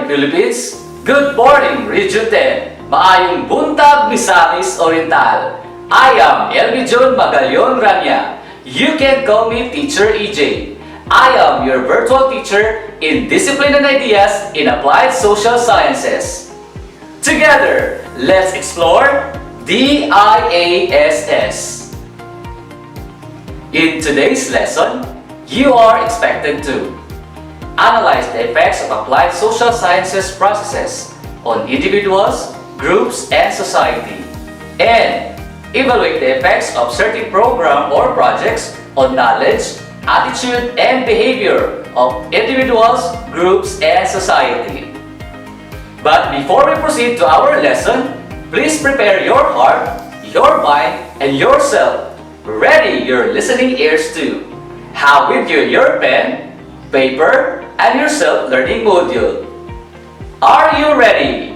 Philippines. Good morning, Region 10. Maayong buntag, Misamis Oriental. I am Elvijon Magayon Rania. You can call me Teacher EJ. I am your virtual teacher in Discipline and Ideas in Applied Social Sciences. Together, let's explore DIASS. In today's lesson, you are expected to analyze the effects of applied social sciences processes on individuals, groups, and society, and evaluate the effects of certain program or projects on knowledge, attitude, and behavior of individuals, groups, and society. But before we proceed to our lesson, please prepare your heart, your mind, and yourself. Ready your listening ears too. Have with you your pen, paper, and your self-learning module. Are you ready?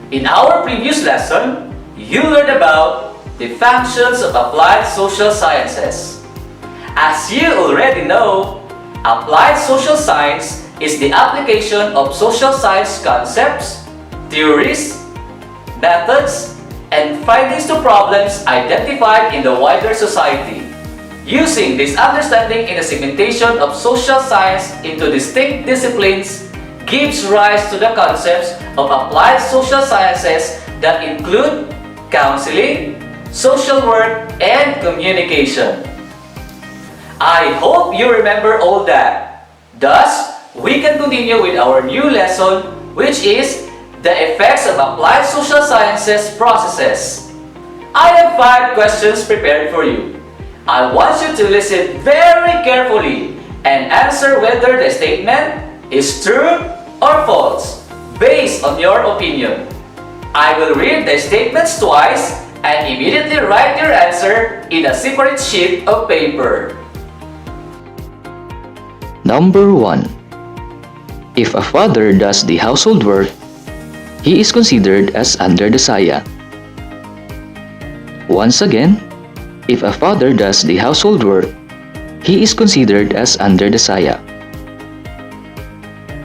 In our previous lesson, you learned about the functions of applied social sciences. As you already know, applied social science is the application of social science concepts, theories, methods, and findings to problems identified in the wider society. Using this understanding in the segmentation of social science into distinct disciplines gives rise to the concepts of applied social sciences that include counseling, social work, and communication. I hope you remember all that. Thus, we can continue with our new lesson, which is the effects of applied social sciences processes. I have 5 questions prepared for you. I want you to listen very carefully and answer whether the statement is true or false based on your opinion. I will read the statements twice and immediately write your answer in a separate sheet of paper. Number 1. If a father does the household work, he is considered as under the saya. Once again, if a father does the household work, he is considered as under the saya.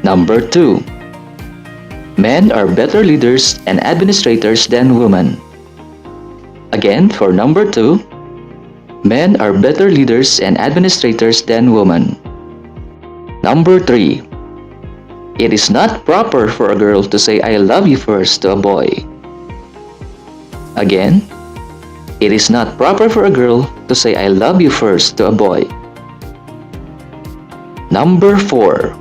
Number 2. Men are better leaders and administrators than women. Again, for number 2, men are better leaders and administrators than women. Number 3. It is not proper for a girl to say I love you first to a boy. Again, it is not proper for a girl to say I love you first to a boy. Number 4.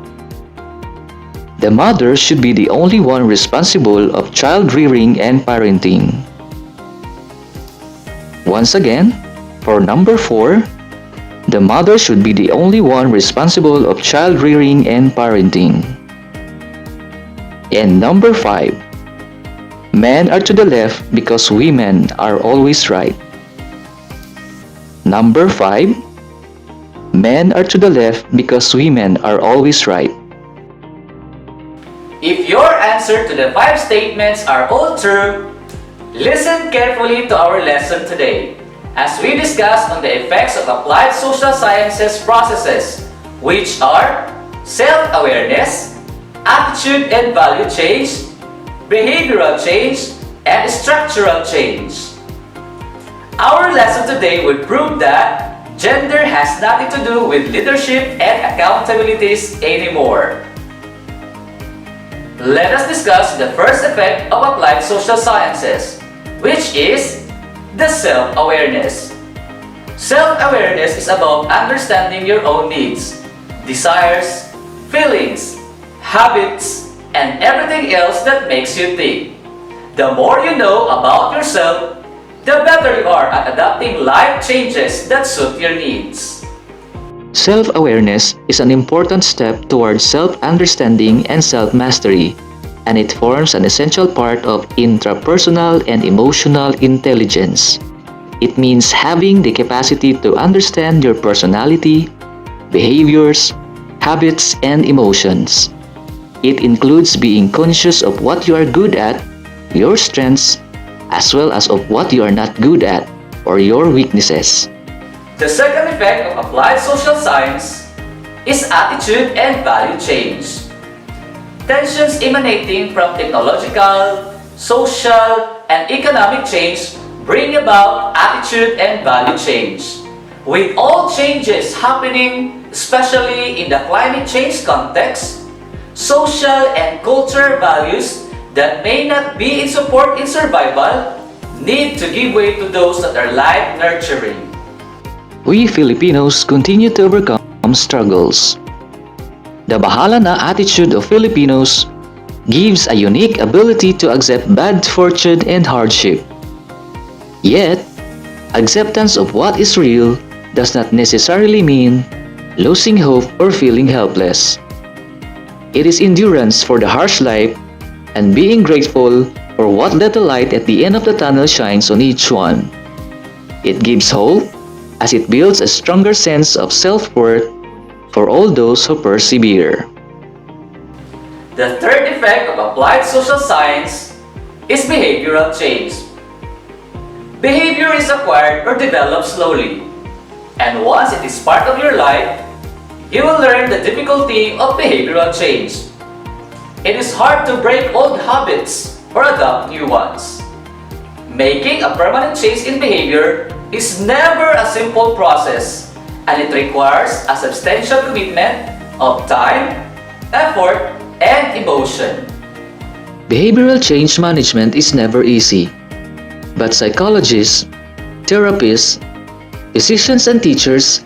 The mother should be the only one responsible of child rearing and parenting. Once again, for number 4, the mother should be the only one responsible of child rearing and parenting. And number 5. Men are to the left because women are always right. Number 5. Men are to the left because women are always right. If your answer to the 5 statements are all true, listen carefully to our lesson today as we discuss on the effects of applied social sciences processes, which are self-awareness, attitude and value change, behavioral change, and structural change. Our lesson today would prove that gender has nothing to do with leadership and accountabilities anymore. Let us discuss the first effect of applied social sciences, which is the self-awareness. Self-awareness is about understanding your own needs, desires, feelings, habits, and everything else that makes you tick. The more you know about yourself, the better you are at adapting life changes that suit your needs. Self-awareness is an important step towards self-understanding and self-mastery, and it forms an essential part of intrapersonal and emotional intelligence. It means having the capacity to understand your personality, behaviors, habits, and emotions. It includes being conscious of what you are good at, your strengths, as well as of what you are not good at, or your weaknesses. The second effect of applied social science is attitude and value change. tensions emanating from technological, social, and economic change bring about attitude and value change. With all changes happening, especially in the climate change context, social and cultural values that may not be in support in survival need to give way to those that are life-nurturing. We Filipinos continue to overcome struggles. The bahala na attitude of Filipinos gives a unique ability to accept bad fortune and hardship. Yet, acceptance of what is real does not necessarily mean losing hope or feeling helpless. It is endurance for the harsh life and being grateful for what little light at the end of the tunnel shines on each one. It gives hope as it builds a stronger sense of self-worth for all those who persevere. The third effect of applied social science is behavioral change. Behavior is acquired or developed slowly, and once it is part of your life, you will learn the difficulty of behavioral change. It is hard to break old habits or adopt new ones. Making a permanent change in behavior is never a simple process, and it requires a substantial commitment of time, effort, and emotion. Behavioral change management is never easy, but psychologists, therapists, physicians, and teachers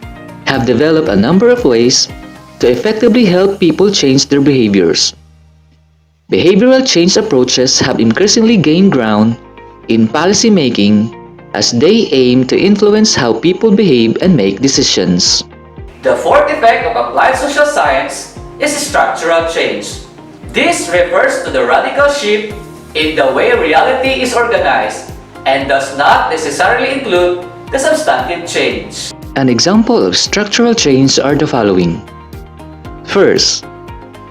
have developed a number of ways to effectively help people change their behaviors. Behavioral change approaches have increasingly gained ground in policymaking as they aim to influence how people behave and make decisions. The fourth effect of applied social science is structural change. This refers to the radical shift in the way reality is organized and does not necessarily include the substantive change. An example of structural change are the following. First,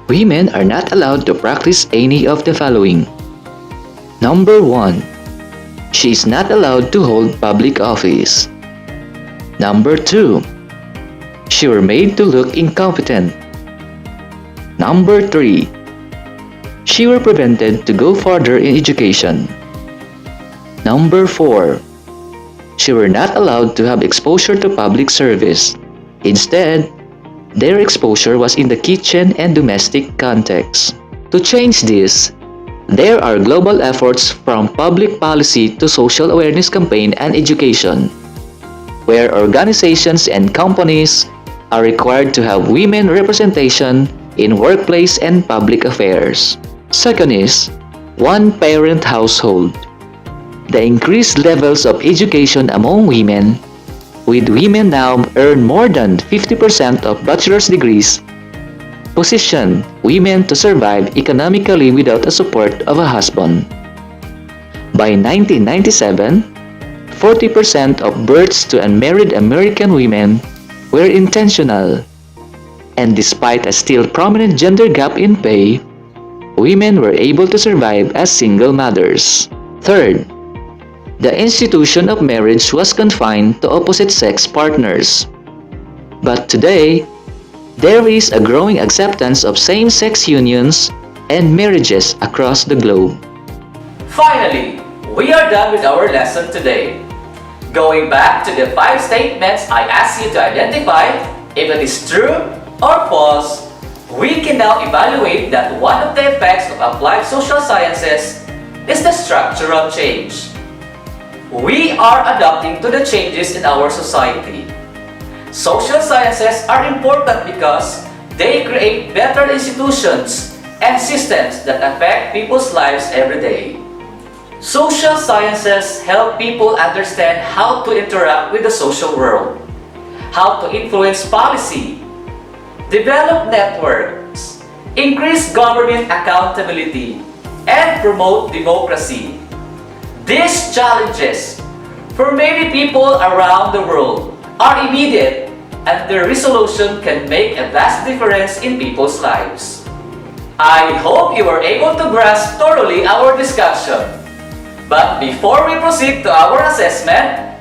women are not allowed to practice any of the following. Number 1. She is not allowed to hold public office. Number 2. She were made to look incompetent. Number 3. She were prevented to go further in education. Number 4. She were not allowed to have exposure to public service. Instead, their exposure was in the kitchen and domestic context. To change this, there are global efforts from public policy to social awareness campaign and education, where organizations and companies are required to have women representation in workplace and public affairs. Second is one-parent household. The increased levels of education among women, with women now earn more than 50% of bachelor's degrees, position women to survive economically without the support of a husband. By 1997, 40% of births to unmarried American women were intentional, and despite a still prominent gender gap in pay, women were able to survive as single mothers. Third, the institution of marriage was confined to opposite-sex partners. But today, there is a growing acceptance of same-sex unions and marriages across the globe. Finally, we are done with our lesson today. Going back to the 5 statements I asked you to identify if it is true or false, we can now evaluate that one of the effects of applied social sciences is the structural change. We are adapting to the changes in our society. Social sciences are important because they create better institutions and systems that affect people's lives every day. Social sciences help people understand how to interact with the social world, how to influence policy, develop networks, increase government accountability, and promote democracy. These challenges, for many people around the world, are immediate, and their resolution can make a vast difference in people's lives. I hope you were able to grasp thoroughly our discussion. But before we proceed to our assessment,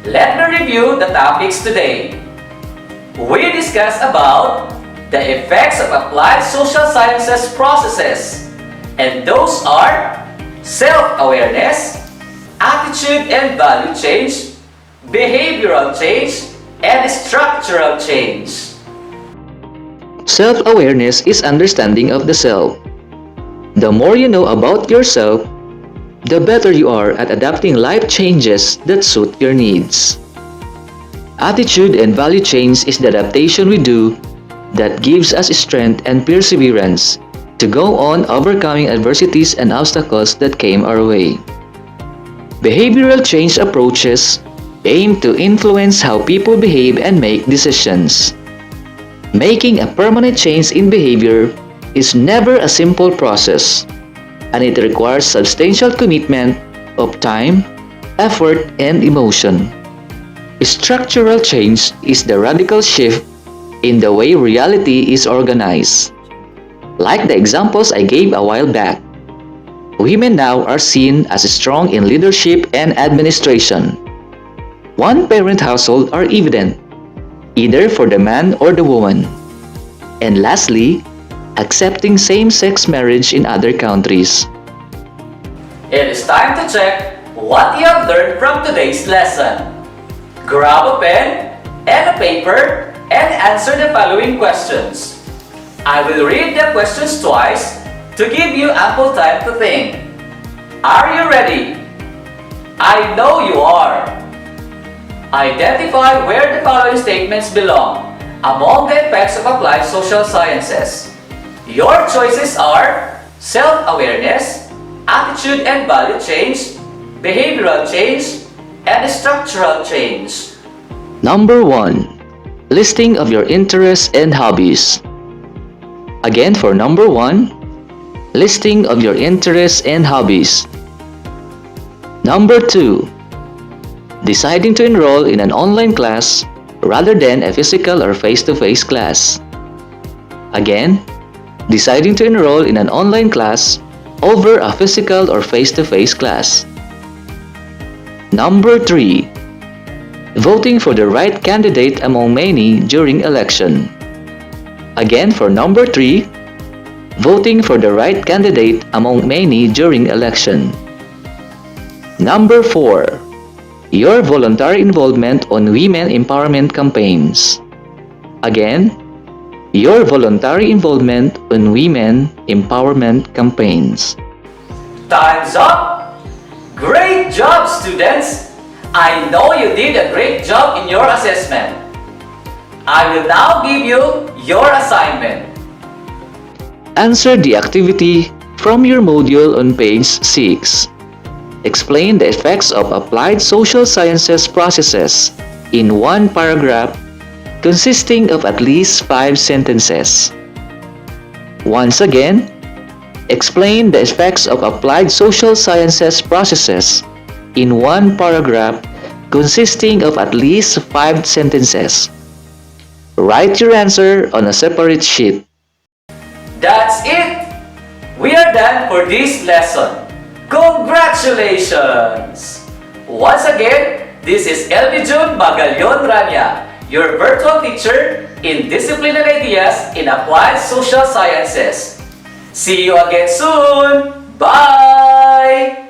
let me review the topics today. We discussed about the effects of applied social sciences processes. And those are self-awareness, attitude and value change, behavioral change, and structural change. Self-awareness is understanding of the self. The more you know about yourself, the better you are at adapting life changes that suit your needs. Attitude and value change is the adaptation we do that gives us strength and perseverance to go on overcoming adversities and obstacles that came our way. Behavioral change approaches aim to influence how people behave and make decisions. Making a permanent change in behavior is never a simple process, and it requires substantial commitment of time, effort, and emotion. Structural change is the radical shift in the way reality is organized. Like the examples I gave a while back, women now are seen as strong in leadership and administration. One-parent households are evident, either for the man or the woman. And lastly, accepting same-sex marriage in other countries. It is time to check what you have learned from today's lesson. Grab a pen and a paper and answer the following questions. I will read the questions twice to give you ample time to think. Are you ready? I know you are. Identify where the following statements belong among the effects of applied social sciences. Your choices are self-awareness, attitude and value change, behavioral change, and structural change. Number 1. Listing of your interests and hobbies. Again for number 1, listing of your interests and hobbies. Number 2. Deciding to enroll in an online class rather than a physical or face-to-face class. Again, deciding to enroll in an online class over a physical or face-to-face class. Number 3. Voting for the right candidate among many during election. Again for number 3. Voting for the right candidate among many during election. Number 4. Your voluntary involvement on women empowerment campaigns. Again, your voluntary involvement on women empowerment campaigns. Time's up! Great job, students! I know you did a great job in your assessment. I will now give you your assignment. Answer the activity from your module on page 6. Explain the effects of applied social sciences processes in one paragraph consisting of at least 5 sentences. Once again, explain the effects of applied social sciences processes in one paragraph consisting of at least 5 sentences. Write your answer on a separate sheet. That's it! We are done for this lesson. Congratulations! Once again, this is Elvi Jun Magalyon Rania, your virtual teacher in Discipline and Ideas in Applied Social Sciences. See you again soon! Bye!